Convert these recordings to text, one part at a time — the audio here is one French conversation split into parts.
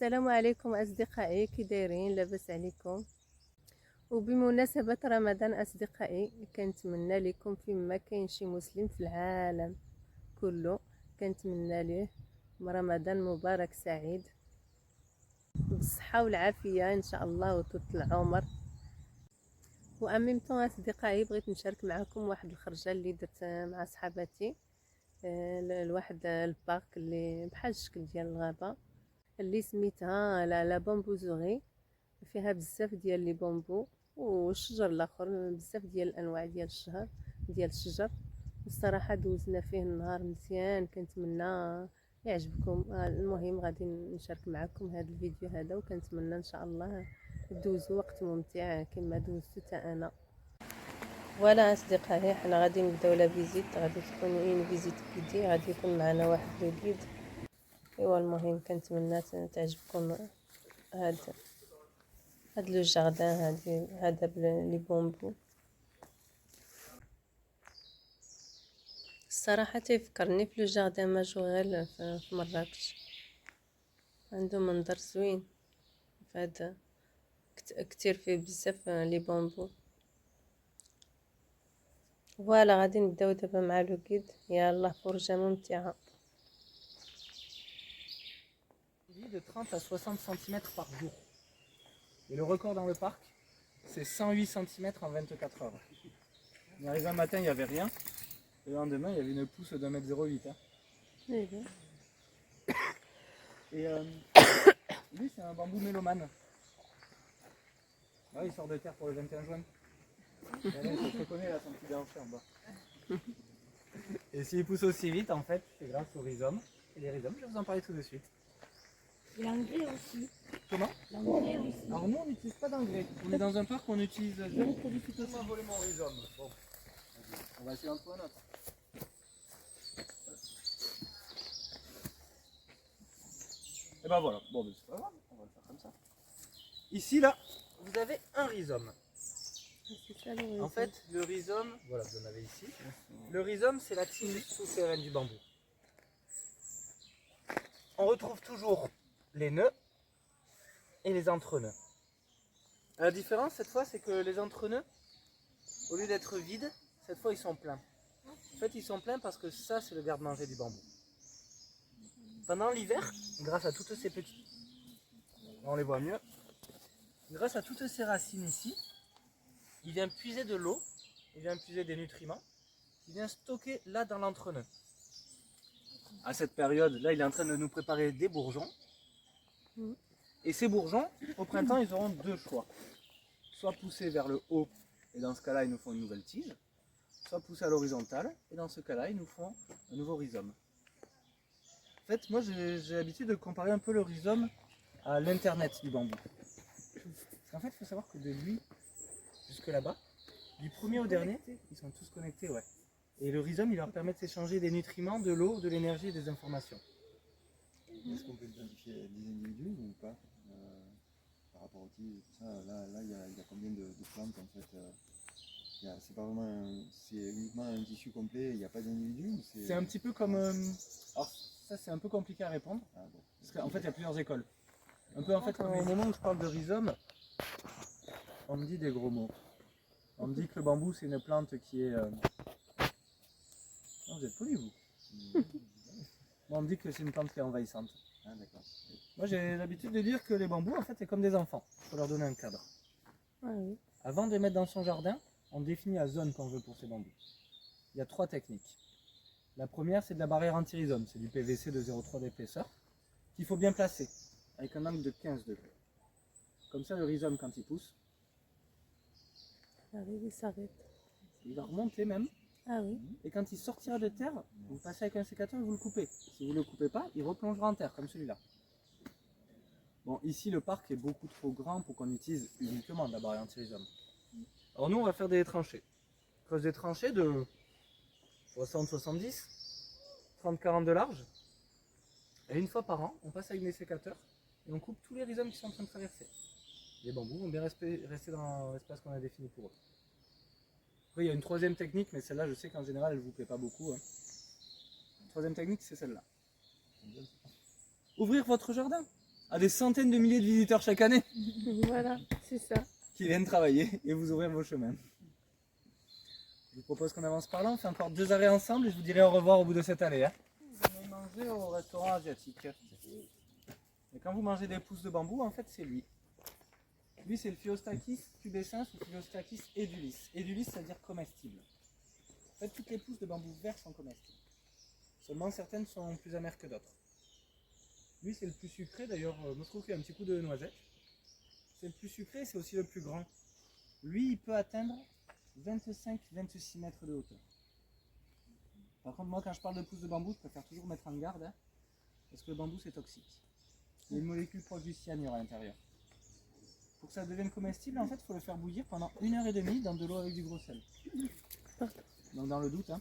السلام عليكم أصدقائي، كي دايرين؟ لاباس عليكم؟ وبمناسبة رمضان أصدقائي كنتمنى لكم فيما كاين شي مسلم في العالم كله، كنتمنى ليه رمضان مبارك سعيد بالصحة والعافية إن شاء الله وطول العمر. وأميمتون أصدقائي بغيت نشارك معكم واحد الخرجة اللي درت مع صحاباتي لواحد البارك اللي بحال الشكل ديال الغابة اللي سميتها لا بامبوزوري، فيها بزاف ديال لي بامبو والشجر الاخر، بزاف ديال الانواع ديال الشجر. الصراحه دوزنا فيه النهار مزيان، كنتمنى يعجبكم. المهم غادي نشارك معكم هذا الفيديو هذا، وكنتمنى ان شاء الله دوزوا وقت ممتع كما دوزت حتى انا. فوالا اصدقائي، حنا غادي نبداو لا فيزيت، غادي تكون اون فيزيت كيدي، غادي يكون معنا واحد لو غيد. ايوا المهم كنتمنى تعجبكم هاد لو جاردان هذا لي بومبو. الصراحه تيفكرني في لو جاردان ماجوغيل في مراكش، عنده منظر زوين، فهذا كتير فيه بزاف لي بومبو. فوالا غادي نبداو دابا مع لو غيد، يلاه فرجه ممتعه. De 30 à 60 cm par jour. Et le record dans le parc, c'est 108 cm en 24 heures. On est arrivé un matin, il n'y avait rien. Le lendemain, il y avait une pousse d'un mètre 08. Hein. Et lui, c'est un bambou mélomane. Ouais, il sort de terre pour le 21 juin. Et là, il se reconnaît là, son petit déhanché en bas. Et s'il pousse aussi vite, en fait, c'est grâce au rhizome. Et les rhizomes, je vais vous en parler tout de suite. L'engrais aussi. Comment? L'engrais aussi. Alors nous, on n'utilise pas d'engrais. On est dans un parc où on utilise zéro produit phytosanitaire. On va voler mon rhizome. Bon, on va essayer d'en trouver un autre. Et ben voilà, bon, ben c'est pas grave, on va le faire comme ça. Ici, là, vous avez un rhizome. En fait, le rhizome, voilà, vous en avez ici. Le rhizome, c'est la tige souterraine du bambou. On retrouve toujours les nœuds et les entre-nœuds. La différence cette fois, c'est que les entre-nœuds, au lieu d'être vides, cette fois ils sont pleins. En fait, ils sont pleins parce que ça, c'est le garde-manger du bambou. Pendant l'hiver, grâce à toutes ces petites... on les voit mieux. Grâce à toutes ces racines ici, il vient puiser de l'eau, il vient puiser des nutriments, il vient stocker là dans l'entre-nœud. À cette période, là, il est en train de nous préparer des bourgeons. Et ces bourgeons, au printemps, ils auront deux choix. Soit pousser vers le haut, et dans ce cas-là, ils nous font une nouvelle tige. Soit pousser à l'horizontale, et dans ce cas-là, ils nous font un nouveau rhizome. En fait, moi, j'ai l'habitude de comparer un peu le rhizome à l'internet du bambou. Parce qu'en fait, il faut savoir que de lui jusque là-bas, du premier au dernier, ils sont tous connectés, ouais. Et le rhizome, il leur permet de s'échanger des nutriments, de l'eau, de l'énergie et des informations. Est-ce qu'on peut identifier des individus ou pas par rapport au tige et tout ça? Là il y a combien de plantes en fait? C'est pas vraiment c'est uniquement un tissu complet, il n'y a pas d'individus? C'est un petit peu comme... Alors ça c'est un peu compliqué à répondre, Ah, bon. parce qu'en fait il y a plusieurs écoles. Un peu en fait, au moment où je parle de rhizome, on me dit des gros mots. On me dit que le bambou c'est une plante qui est... Non, vous êtes poli vous. Moi on me dit que c'est une plante qui est envahissante. Ah d'accord. Moi j'ai l'habitude de dire que les bambous en fait c'est comme des enfants, il faut leur donner un cadre. Oui. Avant de les mettre dans son jardin, on définit la zone qu'on veut pour ces bambous. Il y a trois techniques. La première c'est de la barrière anti-rhizome, c'est du PVC de 0,3 d'épaisseur, qu'il faut bien placer, avec un angle de 15 degrés. Comme ça le rhizome quand il pousse, Il s'arrête. il va remonter même. Ah oui. Et quand il sortira de terre, vous passez avec un sécateur et vous le coupez. Si vous ne le coupez pas, il replongera en terre, comme celui-là. Bon, ici, le parc est beaucoup trop grand pour qu'on utilise uniquement de la barrière anti-rhizome. Alors nous, on va faire des tranchées. On creuse des tranchées de 60-70, 30-40 de large. Et une fois par an, on passe avec des sécateurs et on coupe tous les rhizomes qui sont en train de traverser. Les bambous vont bien rester dans l'espace qu'on a défini pour eux. Après, il y a une troisième technique, mais celle-là, je sais qu'en général, elle ne vous plaît pas beaucoup. Hein. La troisième technique, c'est celle-là. Ouvrir votre jardin. à des centaines de milliers de visiteurs chaque année Voilà, c'est ça. qui viennent travailler et vous ouvrir vos chemins. Je vous propose qu'on avance par là, on fait encore 2 arrêts ensemble et je vous dirai au revoir au bout de cette allée. Hein. Vous allez manger au restaurant asiatique. Et quand vous mangez des pousses de bambou, en fait c'est lui. Lui c'est le Phyllostachys pubescens ou Phyllostachys edulis. Edulis ça veut dire comestible. En fait toutes les pousses de bambou vert sont comestibles. Seulement certaines sont plus amères que d'autres. Lui c'est le plus sucré, d'ailleurs moi je trouve qu'il y a un petit coup de noisette. C'est le plus sucré, c'est aussi le plus grand. Lui il peut atteindre 25-26 mètres de hauteur. Par contre, moi, quand je parle de pousses de bambou, je préfère toujours mettre en garde, hein, parce que le bambou, c'est toxique. Il y a une molécule proche du cyanure à l'intérieur. Pour que ça devienne comestible, en fait, il faut le faire bouillir pendant 1h30 dans de l'eau avec du gros sel. Donc, dans le doute, hein,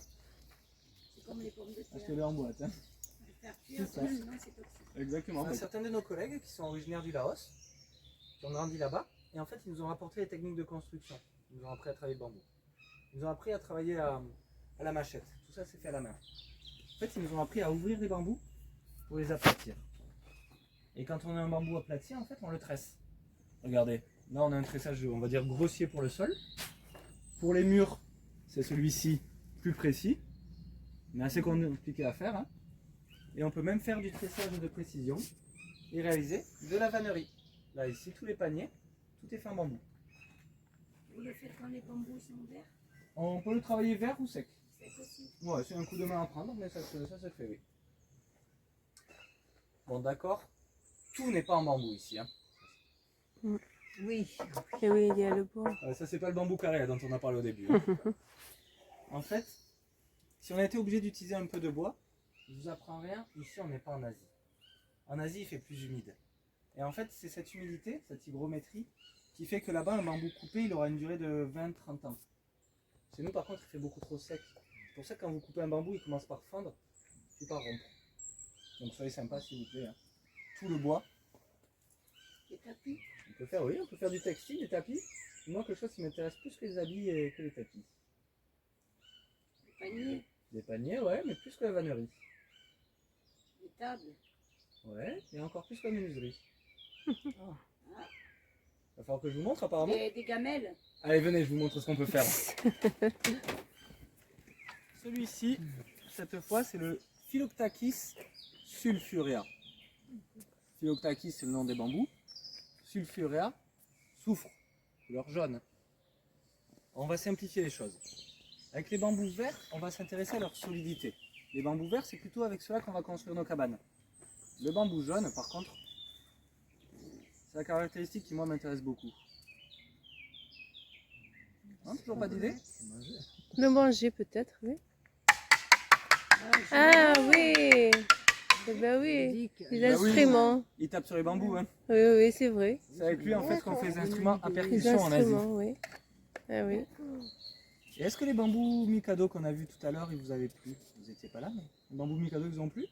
C'est comme les pommes de terre. achetez-le en boîte. Hein. Le faire cuire, C'est ça. sinon c'est toxique. Exactement. On a certains de nos collègues qui sont originaires du Laos, qui ont grandi là-bas, et en fait, ils nous ont apporté les techniques de construction. Ils nous ont appris à travailler le bambou. Ils nous ont appris à travailler à la machette. Tout ça, c'est fait à la main. En fait, ils nous ont appris à ouvrir des bambous pour les aplatir. Et quand on a un bambou aplati, en fait, on le tresse. Regardez, là, on a un tressage, on va dire, grossier pour le sol. Pour les murs, c'est celui-ci plus précis, mais assez compliqué à faire. Hein. Et on peut même faire du tressage de précision et réaliser de la vannerie. Là, ici, tous les paniers, tout est fait en bambou. Vous le faites quand les bambous sont verts, On peut le travailler vert ou sec. c'est possible. Ouais, c'est un coup de main à prendre, mais ça se fait, oui. Bon, d'accord. Tout n'est pas en bambou ici. Hein. Oui. Et oui, il y a le bois. Ça, c'est pas le bambou carré dont on a parlé au début. Hein. En fait, si on a été obligé d'utiliser un peu de bois, je vous apprends rien, ici on n'est pas en Asie. En Asie, il fait plus humide. Et en fait, c'est cette humidité, cette hygrométrie, qui fait que là-bas, un bambou coupé, il aura une durée de 20-30 ans. Chez nous, par contre, il fait beaucoup trop sec. C'est pour ça que quand vous coupez un bambou, il commence par fendre, puis par rompre. Donc soyez sympa, s'il vous plaît. Hein. Tout le bois. Les tapis. On peut faire, oui, on peut faire du textile, des tapis. Moi, quelque chose qui m'intéresse plus que les habits et que les tapis. Les paniers. Des paniers, ouais, mais plus que la vannerie. Les tables. Ouais, et encore plus que la menuiserie. Va falloir que je vous montre apparemment. Des gamelles. Allez, venez, je vous montre ce qu'on peut faire. Celui-ci, cette fois, c'est le Phylloktachys sulfurea. Phylloktachys, c'est le nom des bambous. Sulfurea, soufre, couleur jaune. On va simplifier les choses. Avec les bambous verts, on va s'intéresser à leur solidité. Les bambous verts, c'est plutôt avec cela qu'on va construire nos cabanes. Le bambou jaune, par contre, c'est la caractéristique qui, moi, m'intéresse beaucoup. Hein, toujours pas d'idée? Le manger peut-être, oui. Ah oui. Eh ben oui. Les Bah oui. instruments. Il tape sur les bambous. Hein. Oui, oui, c'est vrai. C'est avec lui, en fait, qu'on fait les instruments à Les percussion en Asie. instruments, oui. Ah oui. Et est-ce que les bambous Mikado qu'on a vus tout à l'heure, ils vous avaient plu? Vous n'étiez pas là, mais les bambous Mikado, ils vous ont plu?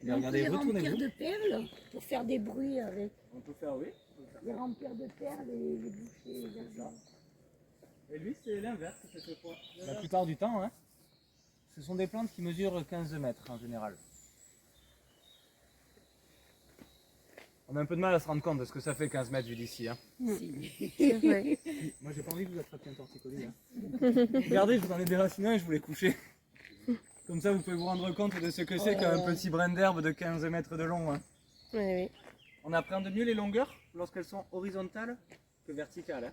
Eh bien, On peut regardez, les remplir retournez-vous. de perles pour faire des bruits avec. On peut faire, oui. Les remplir de perles et les boucher, les argents. Et lui, c'est l'inverse cette fois. La plupart du temps, hein, ce sont des plantes qui mesurent 15 mètres en général. On a un peu de mal à se rendre compte de ce que ça fait 15 mètres vu d'ici. Hein. C'est vrai. Moi, j'ai pas envie que vous attrapiez un torticolis. Hein. Regardez, je vous en ai déraciné un et je vous l'ai couché. Comme ça, vous pouvez vous rendre compte de ce que c'est qu'un petit brin d'herbe de 15 mètres de long. Hein. Oui, oui. On appréhende mieux les longueurs lorsqu'elles sont horizontales que verticales. Hein.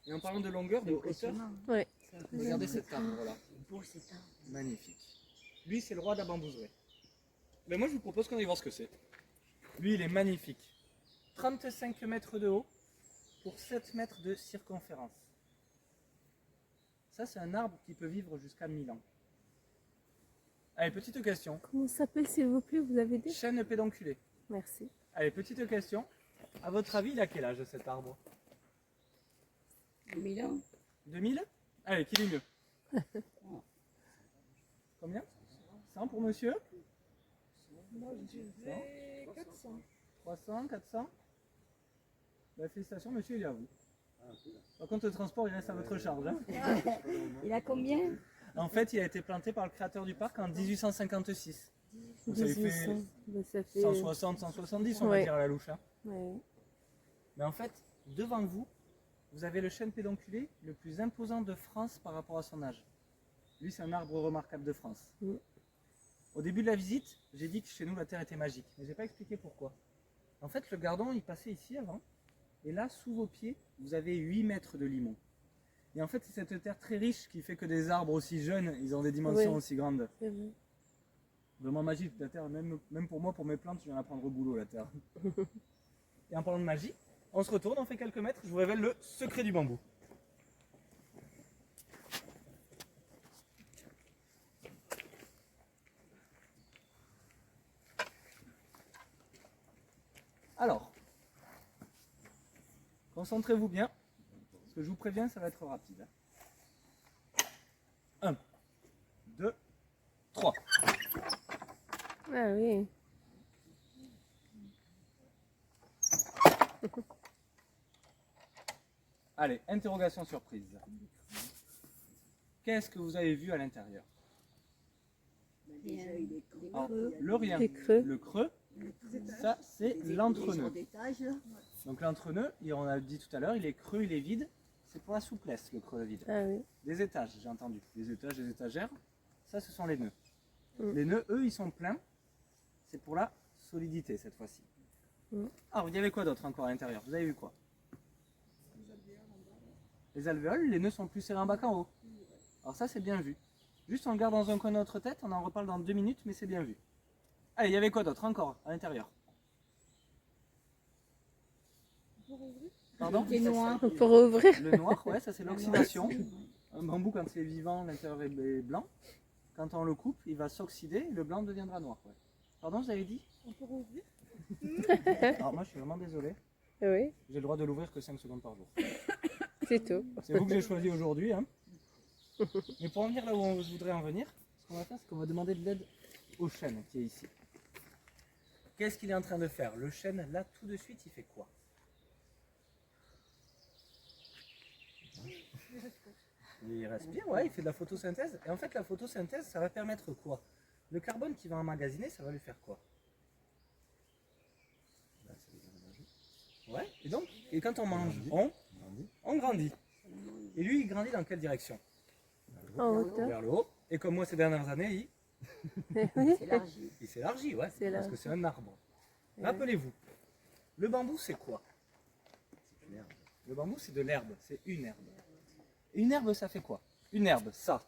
Et en parlant de longueur, de hauteur, Oui. regardez cet arbre-là. Beau cet arbre. Magnifique. Lui, c'est le roi de la bambouserie. Mais moi, je vous propose qu'on aille voir ce que c'est. Lui, il est magnifique. 35 mètres de haut pour 7 mètres de circonférence. Ça, c'est un arbre qui peut vivre jusqu'à 1000 ans. Allez, petite question. Comment ça s'appelle, s'il vous plaît? Vous avez dit? Chêne pédonculé. Merci. Allez, petite question. À votre avis, il a quel âge cet arbre? 1000 ans. 2000? Allez, qui est mieux? Combien? 100 pour monsieur? 400. 300, 400? Bah, félicitations, monsieur, il est à vous. Par contre, le transport, il reste à votre charge. Hein. Il a combien? En fait, il a été planté par le créateur du parc en 1856. Donc ça lui fait 1800. Ben, ça fait... 160, 170, on va Ouais. dire à la louche. Hein. Ouais. Mais en fait, devant vous, vous avez le chêne pédonculé le plus imposant de France par rapport à son âge. Lui, c'est un arbre remarquable de France. Mm. Au début de la visite, j'ai dit que chez nous, la terre était magique. Mais je n'ai pas expliqué pourquoi. En fait, le gardon, il passait ici avant. Et là, sous vos pieds, vous avez 8 mètres de limon. Et en fait, c'est cette terre très riche qui fait que des arbres aussi jeunes, ils ont des dimensions Oui. aussi grandes. C'est vrai. Vraiment magique, la terre, même pour moi, pour mes plantes, je viens d'apprendre au boulot, la terre. Et en parlant de magie, on se retourne, on fait quelques mètres, je vous révèle le secret du bambou. Alors, concentrez-vous bien, parce que je vous préviens, ça va être rapide. 1, 2, 3. Ah oui. Allez, interrogation surprise. Qu'est-ce que vous avez vu à l'intérieur? Déjà, il est Alors, creux. le rien, Les creux. le creux, ça c'est l'entre-nœud. D'étage, là. Donc l'entre-nœud, on a dit tout à l'heure, il est creux, il est vide. C'est pour la souplesse, le creux vide. Ah oui. Des étages, j'ai entendu. Des étages, des étagères. Ça, ce sont les nœuds. Mm. Les nœuds, eux, ils sont pleins. C'est pour la solidité, cette fois-ci. Mm. Alors, il y avait quoi d'autre encore à l'intérieur? Vous avez vu quoi? Les alvéoles, les nœuds sont plus serrés en bas qu'en haut. Alors ça, c'est bien vu. Juste, on le garde dans un coin de notre tête. On en reparle dans 2 minutes, mais c'est bien vu. Allez, il y avait quoi d'autre encore à l'intérieur? Pardon? Des noirs. Pour ouvrir. Le noir, ouais, ça c'est l'oxydation. Un bambou, quand il est vivant, l'intérieur est blanc. Quand on le coupe, il va s'oxyder et le blanc deviendra noir. Ouais. Pardon, vous avez dit? Alors moi, je suis vraiment désolé. Oui, J'ai le droit de l'ouvrir que 5 secondes par jour. c'est tout. C'est vous que j'ai choisi aujourd'hui. Hein. Mais pour en venir là où je voudrais en venir, ce qu'on va faire, c'est qu'on va demander de l'aide au chêne qui est ici. Qu'est-ce qu'il est en train de faire? Le chêne, là, tout de suite, il fait quoi? Il respire, ouais, il fait de la photosynthèse. Et en fait, la photosynthèse, ça va permettre quoi? Le carbone qui va emmagasiner, ça va lui faire quoi? Ouais, et donc, et quand on mange, on grandit. Et lui, il grandit dans quelle direction? En hauteur. Vers le haut. Et comme moi, ces dernières années, Oui. Élargi. il s'élargit, ouais, C'est parce là. que c'est un arbre. Ouais. Rappelez-vous, le bambou, c'est quoi? Le bambou, c'est de l'herbe, c'est une herbe. Et une herbe, ça fait quoi? Une herbe, ça.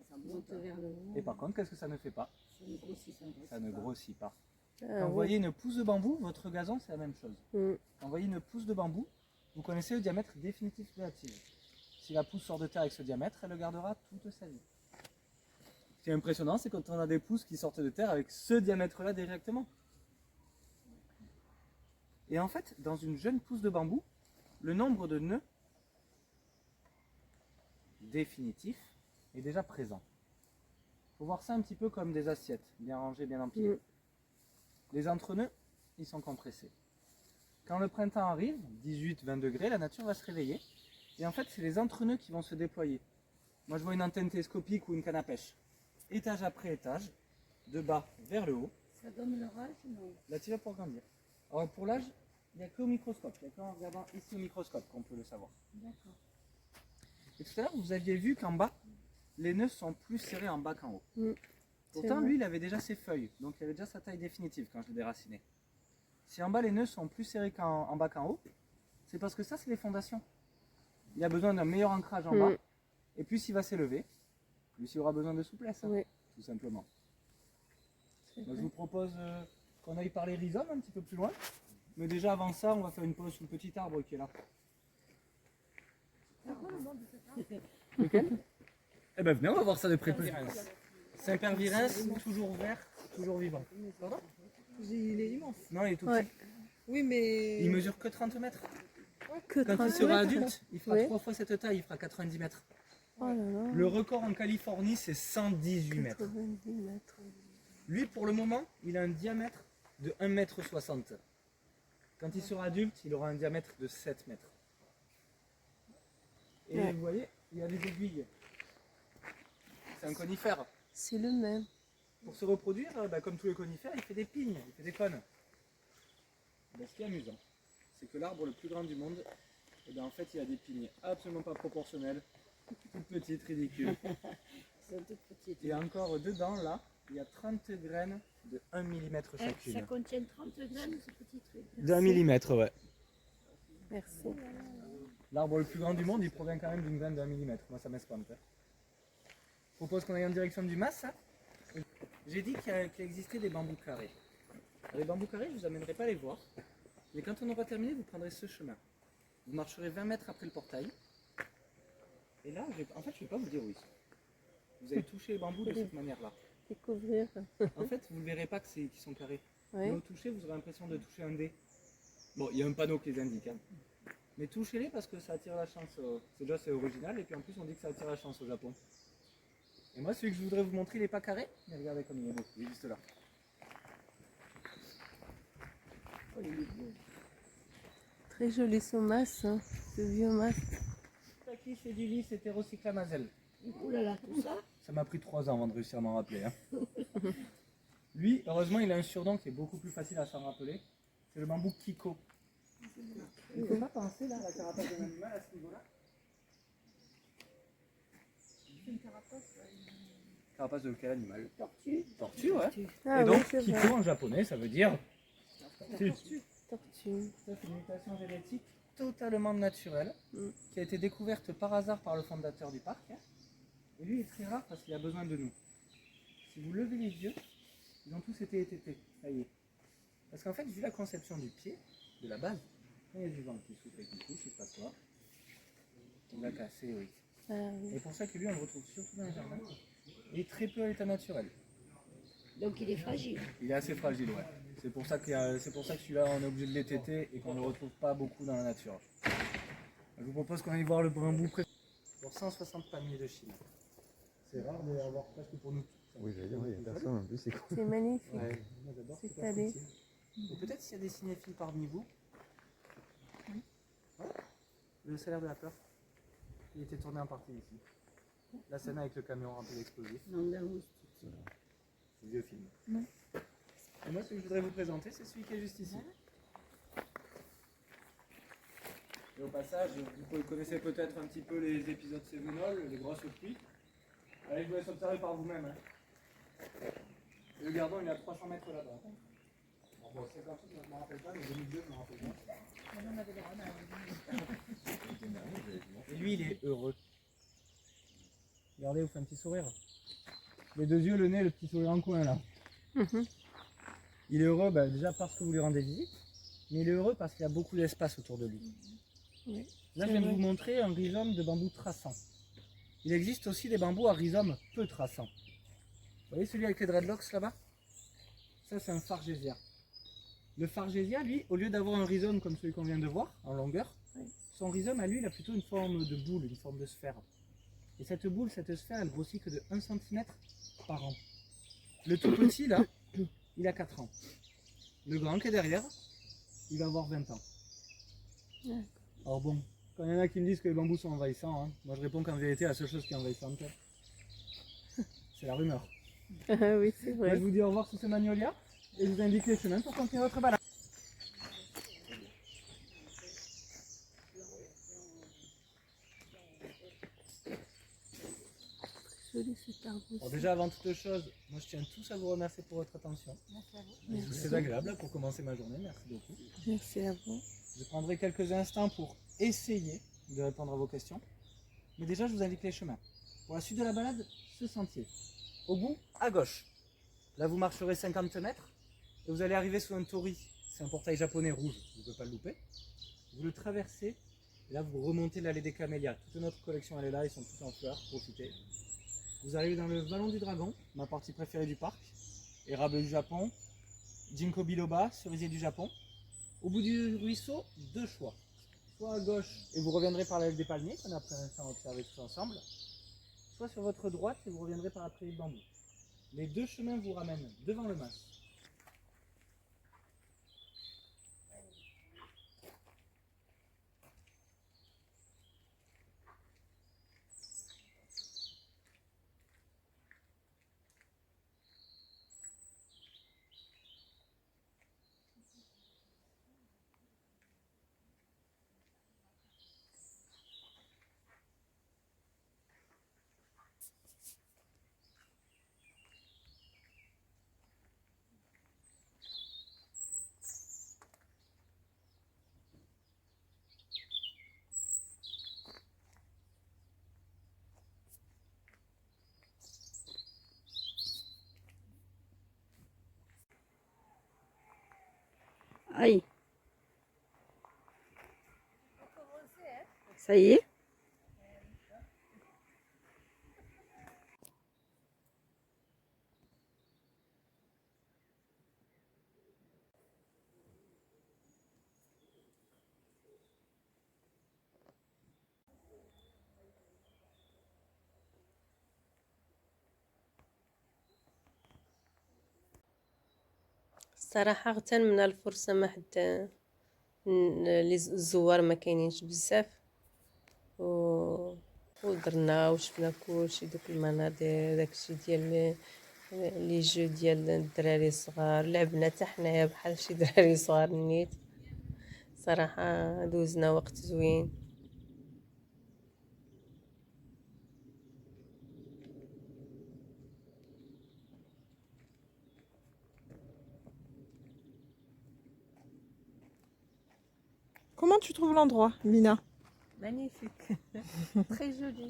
Ça monte vers le haut. Et par contre, qu'est-ce que ça ne fait pas? Ça ne grossit, ça ne grossit Ça ne pas. grossit pas. Ah Quand vous oui. voyez une pousse de bambou, votre gazon, c'est la même chose. Mm. Quand vous voyez une pousse de bambou, vous connaissez le diamètre définitif de la tige. Si la pousse sort de terre avec ce diamètre, elle le gardera toute sa vie. Ce qui est impressionnant, c'est quand on a des pousses qui sortent de terre avec ce diamètre-là directement. Et en fait, dans une jeune pousse de bambou, le nombre de nœuds définitifs est déjà présent. Il faut voir ça un petit peu comme des assiettes, bien rangées, bien empilées. Mm. Les entre-nœuds, ils sont compressés. Quand le printemps arrive, 18-20 degrés, la nature va se réveiller. Et en fait, c'est les entre-nœuds qui vont se déployer. Moi, je vois une antenne télescopique ou une canne à pêche. Étage après étage, de bas vers le haut, Ça donne leur âge, non? la tige pour grandir. Alors pour l'âge, il n'y a qu'au microscope. Il n'y a qu'en regardant ici au microscope qu'on peut le savoir. D'accord. Et tout à l'heure, vous aviez vu qu'en bas, les nœuds sont plus serrés en bas qu'en haut. Mm. Pourtant, vrai. lui, il avait déjà ses feuilles, donc il avait déjà sa taille définitive quand je l'ai déraciné. Si en bas, les nœuds sont plus serrés en bas qu'en haut, c'est parce que ça, c'est les fondations. Il a besoin d'un meilleur ancrage en bas, Mm. et plus il va s'élever, plus il aura besoin de souplesse, hein, Oui. tout simplement. C'est Donc, je vrai. vous propose qu'on aille par les rhizomes un petit peu plus loin. Mais déjà, avant ça, on va faire une pause sur le petit arbre qui est là. Lequel? Eh ben venez, on va voir ça de près. Saint-Père-Virens, toujours vert, toujours vivant. Pardon? Il est immense. Non, il est tout Ouais. petit. Oui, mais. Il mesure que 30 mètres. Que Quand il 30 sera mètres. adulte, il fera Oui. 3 fois cette taille, il fera 90 mètres. Oh là là. Le record en Californie, c'est 118 mètres. 90 mètres. Lui, pour le moment, il a un diamètre de 1,60 m. Quand il sera adulte, il aura un diamètre de 7 mètres. Et Ouais. vous voyez, il y a des aiguilles. C'est un conifère. C'est le même. pour se reproduire, comme tous les conifères, il fait des pignes, il fait des cônes. Ce qui est amusant, c'est que l'arbre le plus grand du monde, en fait, il a des pignes absolument pas proportionnelles, toutes petites, ridicules. C'est toutes petites. Et encore dedans, là, il y a 30 graines de 1 mm Ça chacune. contient 30 grammes, ce petit truc. D'un millimètre, ouais. Merci. L'arbre le plus grand du monde, il provient quand même d'une graine d'1 mm. Moi, ça m'espante. Je propose qu'on aille en direction du mas. J'ai dit qu'il existait des bambous carrés. Alors, les bambous carrés, je ne vous amènerai pas les voir. Mais quand on aura terminé, vous prendrez ce chemin. Vous marcherez 20 mètres après le portail. Et là, en fait, je ne vais pas vous dire où ils sont. Vous allez toucher les bambous de cette manière-là. Découvrir. En fait, vous ne verrez pas qu'ils sont carrés. Oui. Mais au toucher, vous aurez l'impression de toucher un dé. Bon, il y a un panneau qui les indique. Hein. Mais touchez-les parce que ça attire la chance. Déjà, c'est original. Et puis en plus, on dit que ça attire la chance au Japon. Et moi, celui que je voudrais vous montrer, il n'est pas carré. Mais regardez comme il est beau. Il est juste là. Oh, il est beau. Très joli son mas, hein, ce vieux mas. Taki, c'est du lys hétérocyclamazel. Oh là là, tout ça. Ça m'a pris 3 ans avant de réussir à m'en rappeler. Hein. Lui, heureusement, il a un surnom qui est beaucoup plus facile à s'en rappeler. C'est le bambou Kiko. Vous ne pouvez pas penser là, à la carapace d'un animal à ce niveau-là? Une carapace. Carapace de quel animal? Tortue. Tortue, ouais. Ah Et oui, donc, c'est Kiko vrai. en japonais, ça veut dire tortue. Tortue. Ça, c'est une mutation génétique totalement naturelle Mm. qui a été découverte par hasard par le fondateur du parc. Hein. Et lui, il est très rare parce qu'il a besoin de nous. Si vous levez les yeux, ils ont tous été étêtés. Ça y est. Parce qu'en fait, vu la conception du pied, de la base, quand il y a du vent qui souffle et qui touche, il se passe quoi? On va casser, oui. Ah oui. Et pour ça que lui, on le retrouve surtout dans les jardins. Et très peu à l'état naturel. Donc il est fragile. Il est assez fragile, ouais. C'est pour ça que celui-là, on est obligé de l'étêter et qu'on ne le retrouve pas beaucoup dans la nature. Je vous propose qu'on aille voir le bambou pour 160 palmiers de Chine. C'est rare de l'avoir presque pour nous. Oui, j'allais dire, il n'y a personne en plus, c'est cool. C'est magnifique. Ouais, moi j'adore C'est cette calé. routine. Et peut-être s'il y a des cinéphiles parmi vous. Ouais. Le salaire de la peur. Il était tourné en partie ici. La scène avec le camion rempli d'explosifs. L'Andalousie. C'est un vieux film. Ouais. Et moi, ce que je voudrais vous présenter, c'est celui qui est juste ici. Et au passage, vous connaissez peut-être un petit peu les épisodes Sévenol, les grosses pluies. Allez, je vous laisse observer par vous-même. Hein. Et le gardon, il est à 300 mètres là-bas. Bon, c'est comme ça, je ne me rappelle pas, mais 2002, je me rappelle pas. Et lui, il est heureux. Regardez, vous fait un petit sourire. Les deux yeux, le nez, le petit sourire en coin là. Mhm. Il est heureux déjà parce que vous lui rendez visite, mais il est heureux parce qu'il y a beaucoup d'espace autour de lui. Oui, Là, c'est je viens de vrai. vous montrer un rhizome de bambou traçant. Il existe aussi des bambous à rhizome peu traçant. Vous voyez celui avec les dreadlocks là-bas? Ça, c'est un fargésia. Le fargésia, lui, au lieu d'avoir un rhizome comme celui qu'on vient de voir, en longueur, son rhizome, à lui, il a plutôt une forme de boule, une forme de sphère. Et cette boule, cette sphère, elle grossit que de 1 cm par an. Le tout petit, là, il a 4 ans. Le grand qui est derrière, il va avoir 20 ans. D'accord. Alors bon, quand il y en a qui me disent que les bambous sont envahissants, hein, moi je réponds qu'en vérité, la seule chose qui est envahissante, c'est la rumeur. Ah oui, c'est Moi, vrai. je vous dis au revoir sur ce magnolia et je vous indique les chemins pour continuer votre balade. Joli cet arbre Alors aussi. déjà, avant toute chose, moi je tiens tous à vous remercier pour votre attention. Merci. C'est agréable pour commencer ma journée, merci beaucoup. Merci à vous. Je prendrai quelques instants pour essayer de répondre à vos questions. Mais déjà, je vous indique les chemins. Pour la suite de la balade, ce sentier. Au bout, à gauche. Là, vous marcherez 50 mètres et vous allez arriver sous un torii. C'est un portail japonais rouge, vous ne pouvez pas le louper. Vous le traversez et là, vous remontez l'allée des camélias. Toute notre collection, elle est là, ils sont tous en fleurs, profitez. Vous arrivez dans le Vallon du Dragon, ma partie préférée du parc. Érable du Japon, Ginkgo biloba, cerisier du Japon. Au bout du ruisseau, deux choix. Soit à gauche, et vous reviendrez par l'allée des palmiers, qu'on a pris un instant à observer tous ensemble. Soit sur votre droite, et vous reviendrez par la prairie de bambou. Les deux chemins vous ramènent devant le mas. Aïe. Ça y est. الصراحة اغتنمنا الفرصة ما حد الزوار ما كاينينش بزاف ودرنا وشفنا كلشي دوك المناظر داكشي ديال لي جو ديال الدراري الصغار لعبنا حتى حنايا بحال شي دراري صغار نيت صراحة دوزنا وقت زوين. Comment tu trouves l'endroit, Lina? Magnifique. Très joli.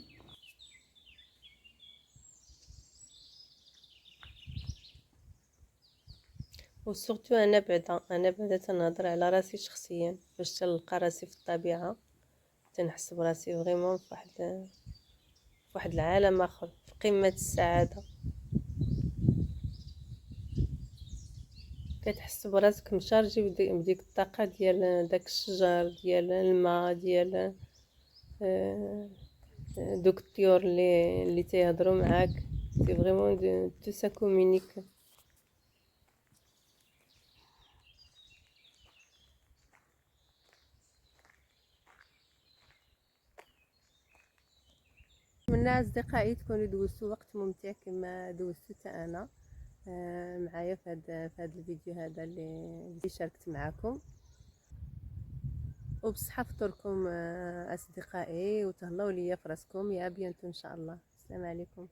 وسورتو انا بعدا تنهضر على راسي شخصيا فاش تلقى راسي في الطبيعه تنحس براسي فريمون في واحد العالم اخر في قمه السعاده كتحس براسك مشارجي بديك الطاقه ديال داك الشجر ديال الماء ديال دوك الطيور اللي تيهضروا معاك سي فريمون تو سا كومونيك. من أصدقائي تكونوا دوزتوا وقت ممتع كما دوزتو حتى أنا معايا في هذا الفيديو هذا اللي شاركت معكم وبصحة فطوركم أصدقائي وتهلاو ليا في راسكم يا بيانتو إن شاء الله. السلام عليكم.